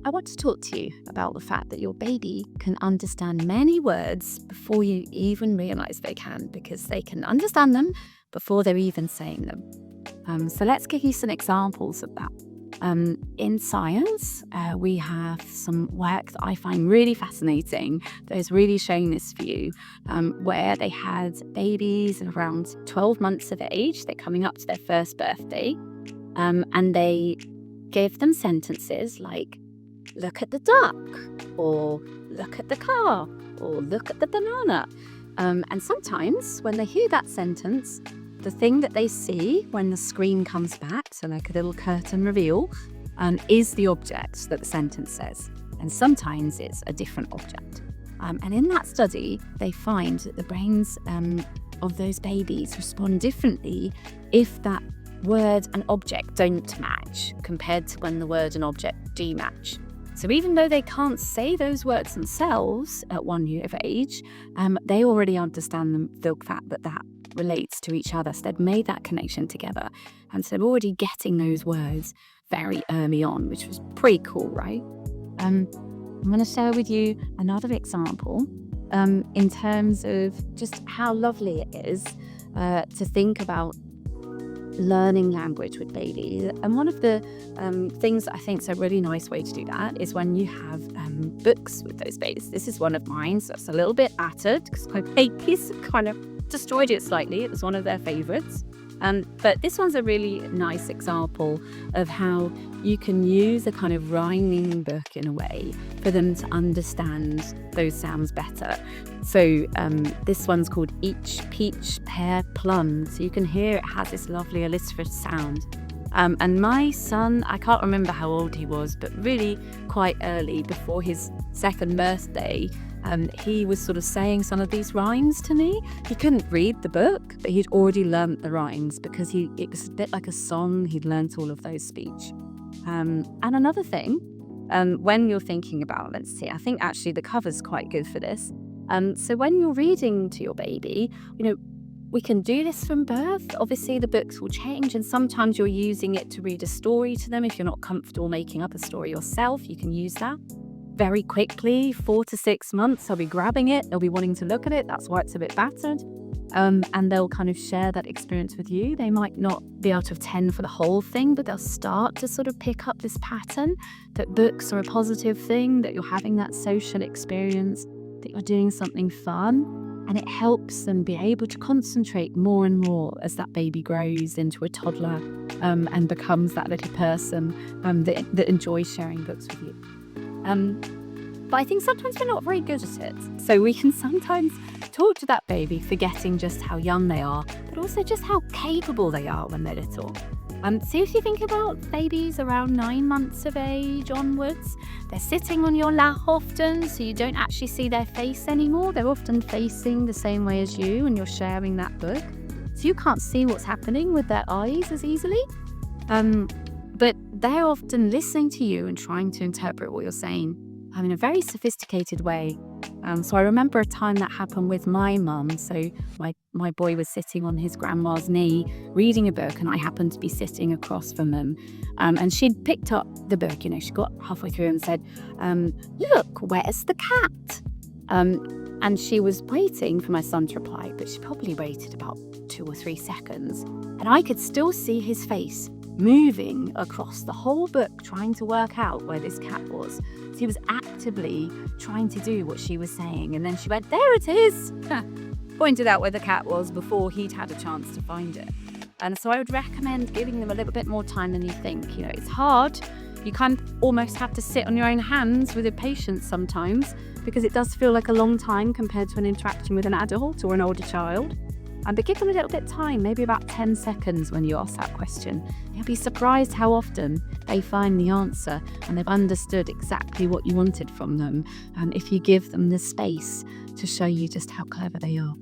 I want to talk to you about the fact that your baby can understand many words before you even realize they can, because they can understand them before they're even saying them. So let's give you some examples of that. In science, we have some work that I find really fascinating that is really showing this view, where they had babies around 12 months of age. They're coming up to their first birthday, and they gave them sentences like, look at the duck, or look at the car, or look at the banana. And sometimes when they hear that sentence, the thing that they see when the screen comes back, so like a little curtain reveal, is the object that the sentence says. And sometimes it's a different object. And in that study, they find that the brains of those babies respond differently if that word and object don't match compared to when the word and object do match. So even though they can't say those words themselves at 1 year of age, they already understand the fact that that relates to each other. So they've made that connection together. And so they're already getting those words very early on, which was pretty cool, right? I'm going to share with you another example in terms of just how lovely it is to think about learning language with babies. And one of the things that I think is a really nice way to do that is when you have books with those babies. This is one of mine, so it's a little bit battered because my babies kind of destroyed it slightly. It was one of their favorites. But this one's a really nice example of how you can use a kind of rhyming book in a way for them to understand those sounds better. So this one's called Each Peach Pear Plum. So you can hear it has this lovely alliterative sound. And my son, I can't remember how old he was, but really quite early, before his second birthday, he was sort of saying some of these rhymes to me. He couldn't read the book, but he'd already learnt the rhymes because it was a bit like a song. He'd learnt all of those speech. And another thing, when you're thinking about, let's see, I think actually the cover's quite good for this. So when you're reading to your baby, we can do this from birth. Obviously, the books will change, and sometimes you're using it to read a story to them. If you're not comfortable making up a story yourself, you can use that. Very quickly, 4 to 6 months, they'll be grabbing it, they'll be wanting to look at it. That's why it's a bit battered. And they'll kind of share that experience with you. They might not be able to attend for the whole thing, but they'll start to sort of pick up this pattern that books are a positive thing, that you're having that social experience, that you're doing something fun. And it helps them be able to concentrate more and more as that baby grows into a toddler and becomes that little person that enjoys sharing books with you. But I think sometimes we're not very good at it. So we can sometimes talk to that baby forgetting just how young they are, but also just how capable they are when they're little. So if you think about babies around 9 months of age onwards, they're sitting on your lap often, so you don't actually see their face anymore. They're often facing the same way as you and you're sharing that book. So you can't see what's happening with their eyes as easily. But they're often listening to you and trying to interpret what you're saying in a very sophisticated way. So I remember a time that happened with my mum. So my boy was sitting on his grandma's knee reading a book, and I happened to be sitting across from them. And she'd picked up the book, she got halfway through and said, look, where's the cat? And she was waiting for my son to reply, but she probably waited about 2 or 3 seconds. And I could still see his face moving across the whole book, trying to work out where this cat was. So he was actively trying to do what she was saying. And then she went, there it is, pointed out where the cat was before he'd had a chance to find it. And so I would recommend giving them a little bit more time than you think. It's hard. You kind of almost have to sit on your own hands with your patience sometimes, because it does feel like a long time compared to an interaction with an adult or an older child. But give them a little bit of time, maybe about 10 seconds when you ask that question. You'll be surprised how often they find the answer and they've understood exactly what you wanted from them, if you give them the space to show you just how clever they are.